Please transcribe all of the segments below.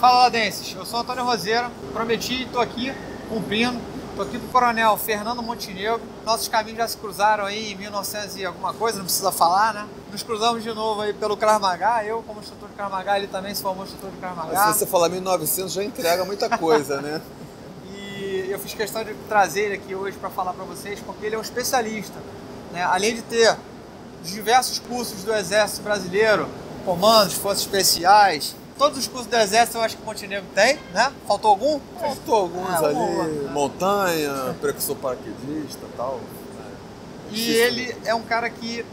Fala, Ladenses, eu sou o Antônio Roseira, prometi e estou aqui cumprindo. Estou aqui com o Coronel Fernando Montenegro. Nossos caminhos já se cruzaram aí em 1900 e alguma coisa, não precisa falar, né? Nos cruzamos de novo aí pelo Krav Maga, eu como instrutor de Krav Maga, ele também se formou instrutor de Krav Maga. Mas se você falar 1900 já entrega muita coisa, né? E eu fiz questão de trazer ele aqui hoje para falar para vocês, porque ele é um especialista, né? Além de ter diversos cursos do Exército Brasileiro, comandos, forças especiais, todos os cursos do Exército eu acho que o Montenegro tem, né? Faltou algum? Faltou alguns ali, montanha, precursor paraquedista e tal. E ele é um cara que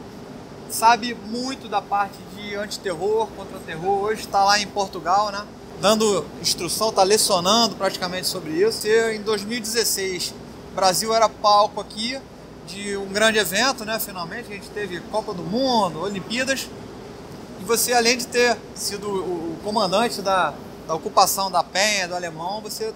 sabe muito da parte de antiterror, contra-terror. Hoje está lá em Portugal, né? Dando instrução, está lecionando praticamente sobre isso. E em 2016, o Brasil era palco aqui de um grande evento, né? Finalmente, a gente teve Copa do Mundo, Olimpíadas. E você, além de ter sido o comandante da ocupação da Penha, do Alemão, você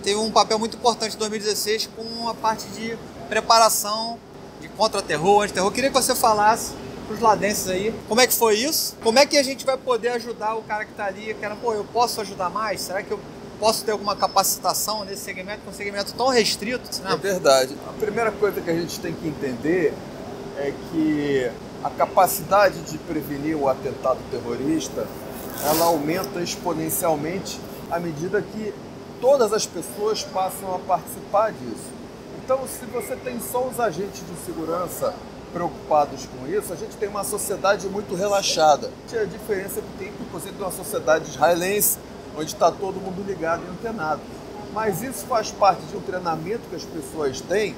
teve um papel muito importante em 2016 com a parte de preparação de contra-terror, antiterror. Queria que você falasse para os ladenses aí como é que foi isso, como é que a gente vai poder ajudar o cara que está ali, que era, pô, eu posso ajudar mais? Será que eu posso ter alguma capacitação nesse segmento, que é um segmento tão restrito? Né? É verdade. A primeira coisa que a gente tem que entender é que a capacidade de prevenir o atentado terrorista, ela aumenta exponencialmente à medida que todas as pessoas passam a participar disso. Então, se você tem só os agentes de segurança preocupados com isso, a gente tem uma sociedade muito relaxada. A diferença que tem, por exemplo, uma sociedade israelense, onde está todo mundo ligado e antenado. Mas isso faz parte de um treinamento que as pessoas têm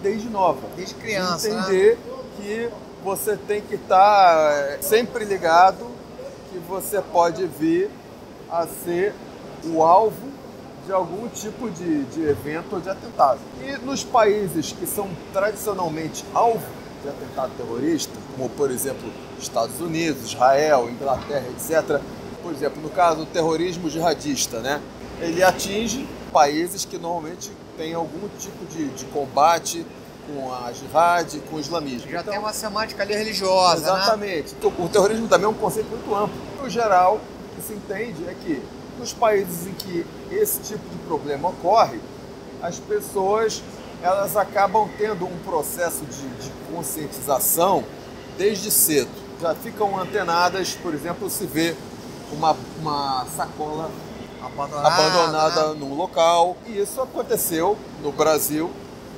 desde nova. Desde criança, de entender, né, que você tem que estar sempre ligado, que você pode vir a ser o alvo de algum tipo de evento ou de atentado. E nos países que são tradicionalmente alvo de atentado terrorista, como por exemplo Estados Unidos, Israel, Inglaterra, etc., por exemplo, no caso do terrorismo jihadista, né, ele atinge países que normalmente têm algum tipo de combate com a jihad, com o islamismo. Já então, tem uma semântica ali religiosa, exatamente. Né? O terrorismo também é um conceito muito amplo. No geral, o que se entende é que nos países em que esse tipo de problema ocorre, as pessoas elas acabam tendo um processo de conscientização desde cedo. Já ficam antenadas, por exemplo, se vê uma sacola abandonada, né, num local. E isso aconteceu no Brasil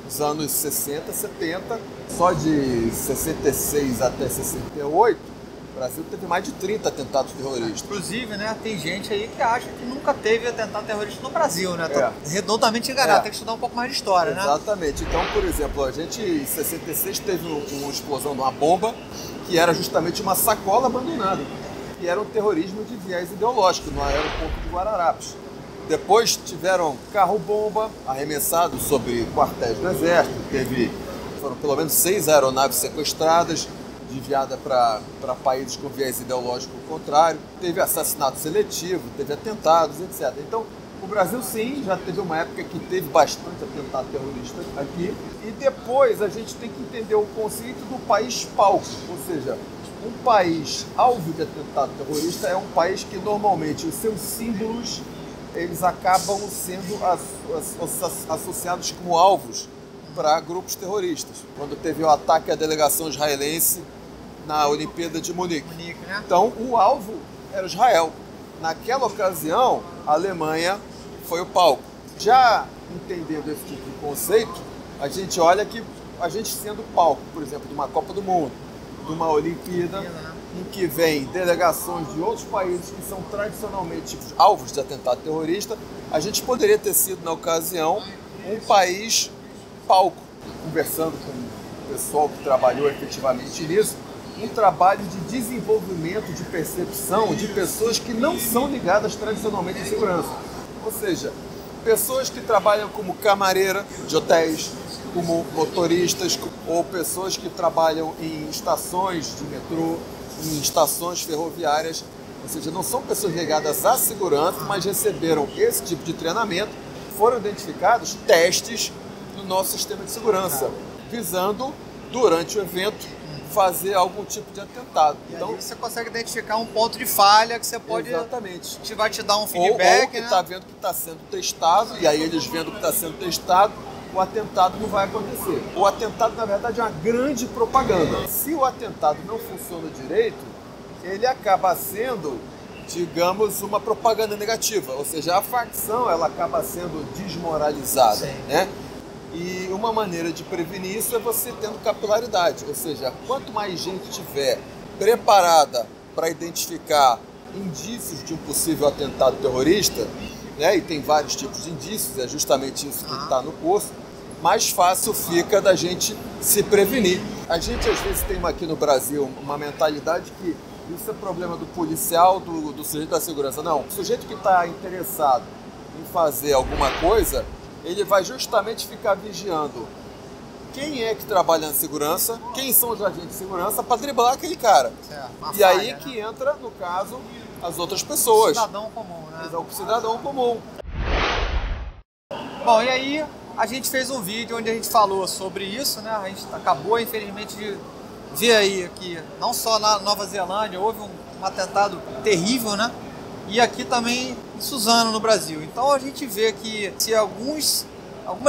nos anos 60, 70, só de 66 até 68, o Brasil teve mais de 30 atentados terroristas. Inclusive, né, tem gente aí que acha que nunca teve atentado terrorista no Brasil, né? Tá redondamente enganado, tem que estudar um pouco mais de história, né? Exatamente. Então, por exemplo, a gente em 66 teve uma explosão de uma bomba que era justamente uma sacola abandonada, que era um terrorismo de viés ideológico no aeroporto de Guararapes. Depois tiveram carro-bomba arremessado sobre quartéis do Exército, foram pelo menos 6 aeronaves sequestradas, desviadas para países com viés ideológico contrário, teve assassinato seletivo, teve atentados, etc. Então, o Brasil sim, já teve uma época que teve bastante atentado terrorista aqui, e depois a gente tem que entender o conceito do país palco, ou seja, um país alvo de atentado terrorista é um país que normalmente os seus símbolos eles acabam sendo associados como alvos para grupos terroristas. Quando teve o ataque à delegação israelense na Olimpíada de Munique. Né? Então, o alvo era Israel. Naquela ocasião, a Alemanha foi o palco. Já entendendo esse tipo de conceito, a gente olha que a gente sendo palco, por exemplo, de uma Copa do Mundo, de uma Olimpíada, em que vem delegações de outros países que são tradicionalmente alvos de atentado terrorista, a gente poderia ter sido, na ocasião, um país palco. Conversando com o pessoal que trabalhou efetivamente nisso, um trabalho de desenvolvimento, de percepção de pessoas que não são ligadas tradicionalmente à segurança. Ou seja, pessoas que trabalham como camareira de hotéis, como motoristas, ou pessoas que trabalham em estações de metrô, em estações ferroviárias, ou seja, não são pessoas ligadas à segurança, mas receberam esse tipo de treinamento, foram identificados testes no nosso sistema de segurança, visando, durante o evento, fazer algum tipo de atentado. E então ali você consegue identificar um ponto de falha que você pode... Exatamente. Vai te dar um feedback, ou que está vendo que está sendo testado, e aí eles vendo que está sendo testado, o atentado não vai acontecer. O atentado, na verdade, é uma grande propaganda. Se o atentado não funciona direito, ele acaba sendo, digamos, uma propaganda negativa. Ou seja, a facção ela acaba sendo desmoralizada, né? E uma maneira de prevenir isso é você tendo capilaridade. Ou seja, quanto mais gente tiver preparada para identificar indícios de um possível atentado terrorista, né? E tem vários tipos de indícios, é justamente isso que está no curso, mais fácil fica da gente se prevenir. A gente às vezes tem aqui no Brasil uma mentalidade que isso é problema do policial, do sujeito da segurança. Não, o sujeito que está interessado em fazer alguma coisa, ele vai justamente ficar vigiando quem é que trabalha na segurança, quem são os agentes de segurança, para driblar aquele cara. E aí que entra, no caso, as outras pessoas. O cidadão comum, né? O cidadão comum. Bom, e aí a gente fez um vídeo onde a gente falou sobre isso, né? A gente acabou, infelizmente, de ver aí que não só na Nova Zelândia houve um atentado terrível, né? E aqui também em Suzano, no Brasil. Então a gente vê que se algumas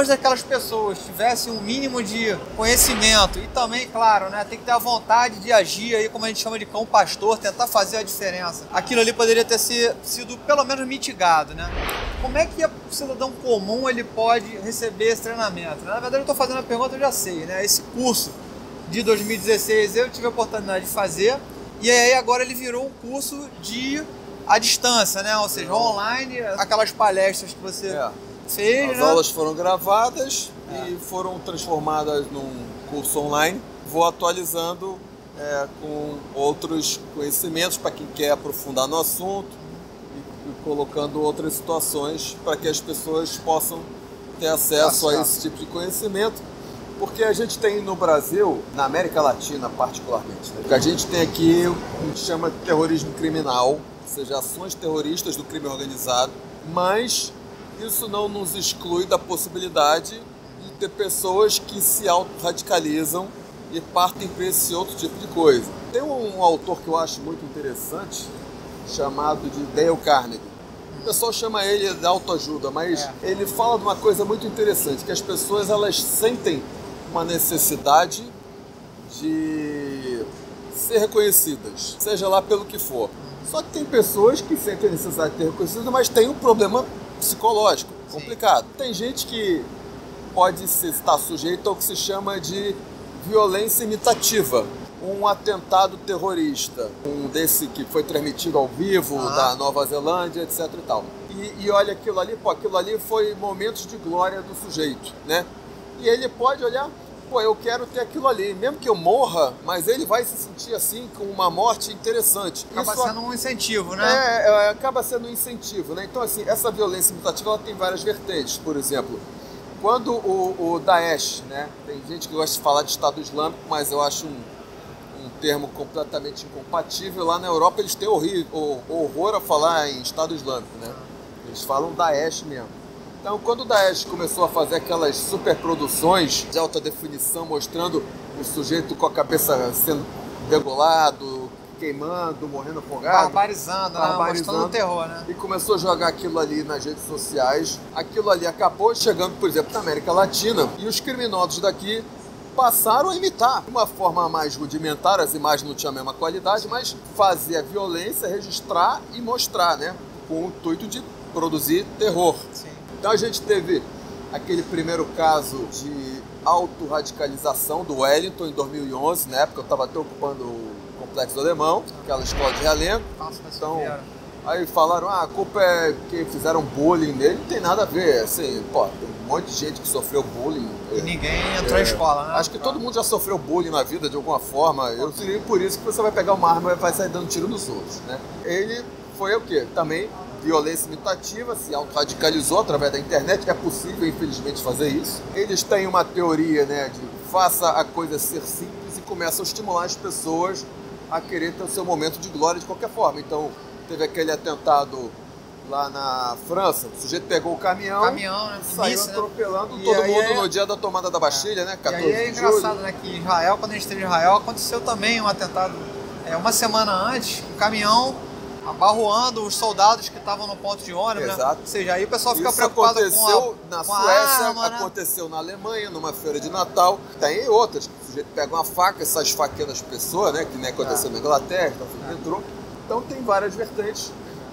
daquelas pessoas tivessem um mínimo de conhecimento e também, claro, né, tem que ter a vontade de agir aí, como a gente chama de cão pastor, tentar fazer a diferença. Aquilo ali poderia ter sido pelo menos mitigado, né? Como é que o cidadão comum ele pode receber esse treinamento? Na verdade eu estou fazendo a pergunta, eu já sei, né? Esse curso de 2016 eu tive a oportunidade de fazer e aí agora ele virou um curso à distância, né? Ou seja, online, aquelas palestras que você fez, As né? aulas foram gravadas e foram transformadas num curso online. Vou atualizando com outros conhecimentos para quem quer aprofundar no assunto e colocando outras situações para que as pessoas possam ter acesso a esse tipo de conhecimento. Porque a gente tem no Brasil, na América Latina particularmente, né? A gente tem aqui o que a gente chama de terrorismo criminal, ou seja, ações terroristas do crime organizado, mas isso não nos exclui da possibilidade de ter pessoas que se autorradicalizam e partem para esse outro tipo de coisa. Tem um autor que eu acho muito interessante, chamado de Dale Carnegie. O pessoal chama ele de autoajuda, mas ele fala de uma coisa muito interessante, que as pessoas elas sentem uma necessidade de ser reconhecidas, seja lá pelo que for. Só que tem pessoas que sentem a necessidade de ser reconhecidas, mas tem um problema psicológico complicado. Tem gente que pode estar sujeito ao que se chama de violência imitativa. Um atentado terrorista, um desse que foi transmitido ao vivo da Nova Zelândia, etc e tal. E olha aquilo ali, aquilo ali foi momentos de glória do sujeito, né? E ele pode olhar, eu quero ter aquilo ali, mesmo que eu morra, mas ele vai se sentir assim com uma morte interessante. Acaba sendo um incentivo, né? Acaba sendo um incentivo, né? Então assim, essa violência imitativa ela tem várias vertentes. Por exemplo, quando o Daesh, né? Tem gente que gosta de falar de Estado Islâmico, mas eu acho um termo completamente incompatível. Lá na Europa eles têm horror a falar em Estado Islâmico, né? Eles falam Daesh mesmo. Então, quando o Daesh começou a fazer aquelas superproduções de alta definição, mostrando o sujeito com a cabeça sendo degolado, queimando, morrendo afogado, barbarizando, mostrando o terror, né? E começou a jogar aquilo ali nas redes sociais. Aquilo ali acabou chegando, por exemplo, na América Latina, e os criminosos daqui passaram a imitar. De uma forma mais rudimentar, as imagens não tinham a mesma qualidade, mas fazer a violência, registrar e mostrar, né? Com o intuito de produzir terror. Sim. Então a gente teve aquele primeiro caso de autorradicalização do Wellington em 2011, na época eu estava até ocupando o Complexo do Alemão, aquela escola de realengo. Então, aí falaram, a culpa é que fizeram bullying nele, não tem nada a ver, assim, tem um monte de gente que sofreu bullying. E ninguém entrou em escola, né? Acho que todo mundo já sofreu bullying na vida de alguma forma, eu diria por isso que você vai pegar uma arma e vai sair dando tiro nos outros, né? Ele foi o quê? Também violência imitativa, se autorradicalizou através da internet, é possível, infelizmente, fazer isso. Eles têm uma teoria, né, de faça a coisa ser simples e começam a estimular as pessoas a querer ter o seu momento de glória de qualquer forma. Então, teve aquele atentado lá na França. O sujeito pegou o caminhão, Caminhão, né? saiu Nice, né? atropelando E todo aí mundo é- no dia da tomada da Bastilha, né? E 14 aí é de engraçado, julho. né, que em Israel, quando a gente esteve em Israel, aconteceu também um atentado. Uma semana antes, um caminhão abarroando os soldados que estavam no ponto de ônibus, né? Exato. Ou seja, aí o pessoal fica Isso preocupado aconteceu com na a Suécia, arma, né? aconteceu na Alemanha, numa feira de Natal. Tem outras. O sujeito pega uma faca e sai esfaqueando as pessoas, né? Que nem aconteceu na Inglaterra, no metrô. Então tem várias vertentes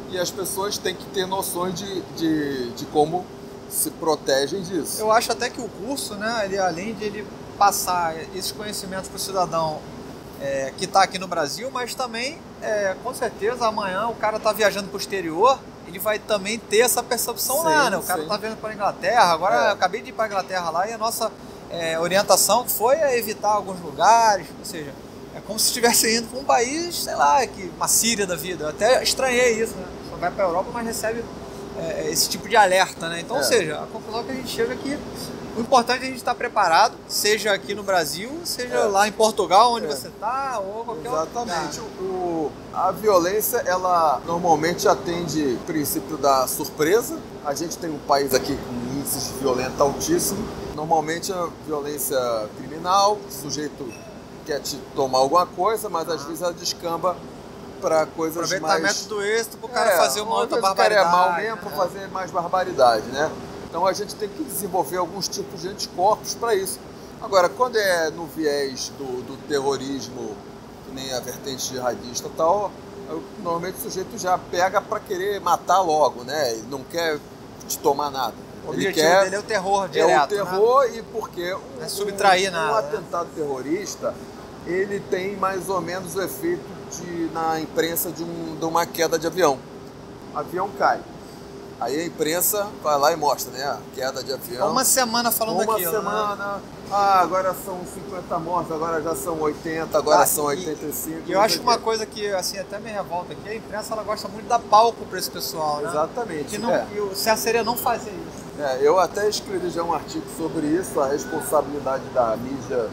e as pessoas têm que ter noções de como se protegem disso. Eu acho até que o curso, né, ele, além de ele passar esses conhecimentos para o cidadão que está aqui no Brasil, mas também, com certeza, amanhã o cara está viajando para o exterior, ele vai também ter essa percepção lá, né? O cara está vindo para a Inglaterra, agora eu acabei de ir para a Inglaterra lá e a nossa orientação foi a evitar alguns lugares, ou seja, é como se estivesse indo para um país, sei lá, uma Síria da vida. Eu até estranhei isso, né? Só vai para a Europa, mas recebe esse tipo de alerta, né? Então, ou seja, a conclusão que a gente chega aqui, o importante é a gente estar preparado, seja aqui no Brasil, seja lá em Portugal, onde você está, ou qualquer outro lugar. Exatamente. A violência, ela normalmente atende o princípio da surpresa. A gente tem um país aqui com índices de violência altíssimo. Normalmente a violência criminal, o sujeito quer te tomar alguma coisa, mas às vezes ela descamba para coisas aproveitamento mais... do êxito para o cara fazer uma outra barbaridade. O cara é mal mesmo para fazer mais barbaridade, né? Então a gente tem que desenvolver alguns tipos de anticorpos para isso. Agora, quando é no viés do terrorismo, que nem a vertente jihadista e tal, normalmente o sujeito já pega para querer matar logo, né? Ele não quer te tomar nada. O Ele objetivo quer dele é o terror direto. É o terror, né? E porque não é subtrair nada, um atentado terrorista, ele tem mais ou menos o efeito na imprensa de uma queda de avião. O avião cai. Aí a imprensa vai lá e mostra, né? A queda de avião. Uma semana falando aquilo. Uma semana. Né? Agora são 50 mortos, agora já são 80, agora são 85. E eu acho que uma coisa que assim, até me revolta aqui, a imprensa ela gosta muito de dar palco para esse pessoal, né? Exatamente. Que não, o certo seria não fazer isso. Eu até escrevi já um artigo sobre isso, a responsabilidade da mídia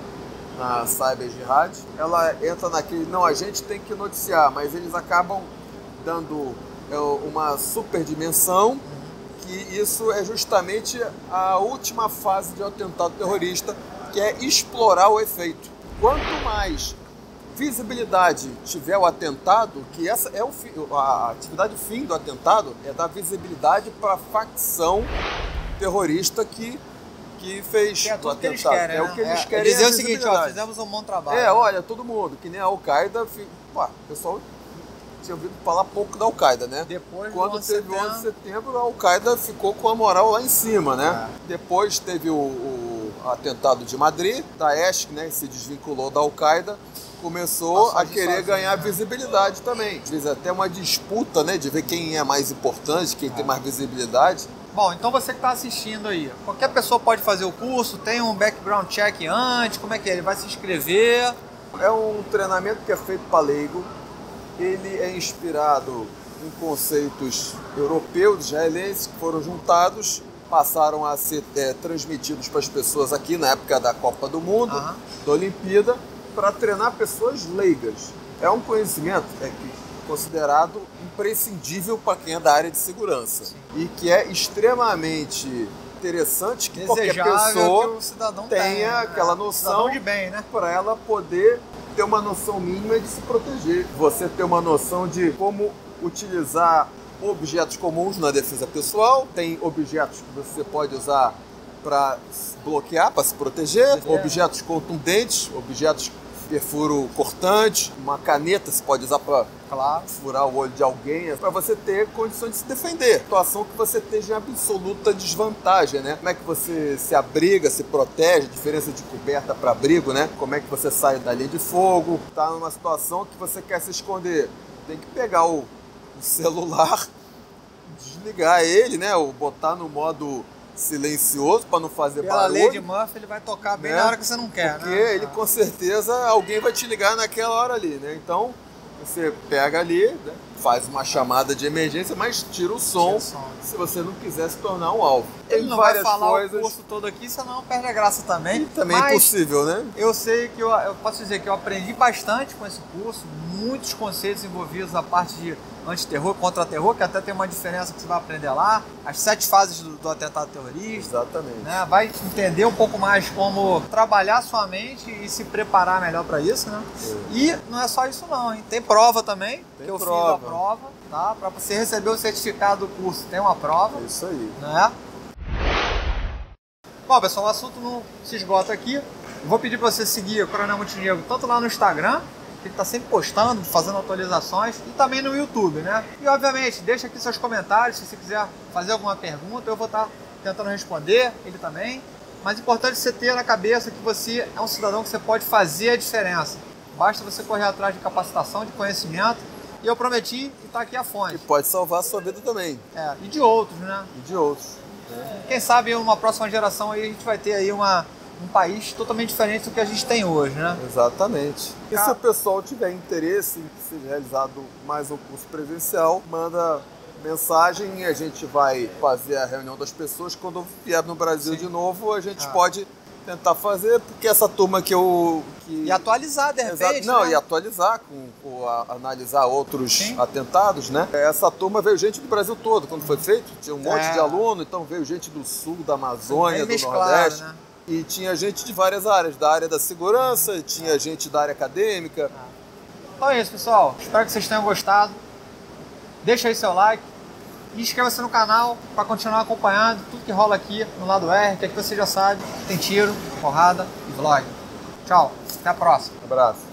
na Cyber Jihad. Ela entra naquele, não, a gente tem que noticiar, mas eles acabam dando uma super dimensão, que isso é justamente a última fase de um atentado terrorista, que é explorar o efeito. Quanto mais visibilidade tiver o atentado, que essa é a atividade fim do atentado, é dar visibilidade para a facção terrorista que fez que é tudo o atentado. Que eles querem, é o que eles querem. Dizer o seguinte, fizemos um bom trabalho. Olha, todo mundo, que nem a Al-Qaeda, o pessoal tinha ouvido falar pouco da Al-Qaeda, né? Depois quando teve o 11 de setembro, a Al-Qaeda ficou com a moral lá em cima, né? Depois teve o atentado de Madrid, Daesh, né, se desvinculou da Al-Qaeda, começou a querer ganhar visibilidade também. Às vezes até uma disputa, né, de ver quem é mais importante, quem tem mais visibilidade. Bom, então você que está assistindo aí, qualquer pessoa pode fazer o curso, tem um background check antes, como é que é? Ele vai se inscrever? É um treinamento que é feito para leigo. Ele é inspirado em conceitos europeus, israelenses, que foram juntados, passaram a ser transmitidos para as pessoas aqui na época da Copa do Mundo, da Olimpíada, para treinar pessoas leigas. É um conhecimento considerado imprescindível para quem é da área de segurança. Sim. E que é extremamente interessante que qualquer pessoa que o cidadão tenha aquela noção de bem, né? Para ela poder ter uma noção mínima de se proteger. Você ter uma noção de como utilizar objetos comuns na defesa pessoal. Tem objetos que você pode usar para bloquear, para se proteger. Objetos contundentes, objetos perfuro cortante, uma caneta se pode usar para furar o olho de alguém, para você ter condições de se defender. Situação que você esteja em absoluta desvantagem, né? Como é que você se abriga, se protege, diferença de coberta para abrigo, né? Como é que você sai da linha de fogo? Tá numa situação que você quer se esconder. Tem que pegar o celular, desligar ele, né? Ou botar no modo silencioso para não fazer barulho. Pela lei de Murphy, ele vai tocar bem na hora que você não quer, porque ele com certeza alguém vai te ligar naquela hora ali, né? Então você pega ali, né? faz uma chamada de emergência, mas tira o som se você não quiser se tornar um alvo. Ele não vai falar o curso todo aqui, senão perde a graça também. E também é impossível, né? Eu sei que eu posso dizer que eu aprendi bastante com esse curso, muitos conceitos envolvidos na parte de antiterror, contra-terror, que até tem uma diferença que você vai aprender lá, as 7 fases do atentado terrorista. Exatamente. Né? Vai entender um pouco mais como trabalhar sua mente e se preparar melhor para isso, né? E não é só isso não, hein? Tem prova também, que eu fiz a prova, tá? Para você receber o certificado do curso, tem uma prova. Isso aí. Né? Bom, pessoal, o assunto não se esgota aqui. Eu vou pedir para você seguir o Coronel Montenegro tanto lá no Instagram, que ele está sempre postando, fazendo atualizações, e também no YouTube, né? E obviamente, deixa aqui seus comentários, se você quiser fazer alguma pergunta, eu vou estar tentando responder, ele também. Mas é importante você ter na cabeça que você é um cidadão que você pode fazer a diferença. Basta você correr atrás de capacitação, de conhecimento, e eu prometi e está aqui a fonte. E pode salvar a sua vida também. E de outros, né? E de outros. Quem sabe uma próxima geração aí a gente vai ter aí um país totalmente diferente do que a gente tem hoje, né? Exatamente. E se o pessoal tiver interesse em que seja realizado mais um curso presencial, manda mensagem e a gente vai fazer a reunião das pessoas. Quando vier no Brasil de novo, a gente pode tentar fazer, porque essa turma que eu... E atualizar, de repente, Não, né? e atualizar, analisar outros atentados, né? Essa turma veio gente do Brasil todo, quando foi feito, tinha um monte de aluno, então veio gente do sul, da Amazônia, do Nordeste. Né? E tinha gente de várias áreas, da área da segurança, tinha gente da área acadêmica. Então é isso, pessoal. Espero que vocês tenham gostado. Deixa aí seu like. E inscreva-se no canal para continuar acompanhando tudo que rola aqui no lado R, que aqui você já sabe, tem tiro, porrada e vlog. Tchau, até a próxima. Abraço.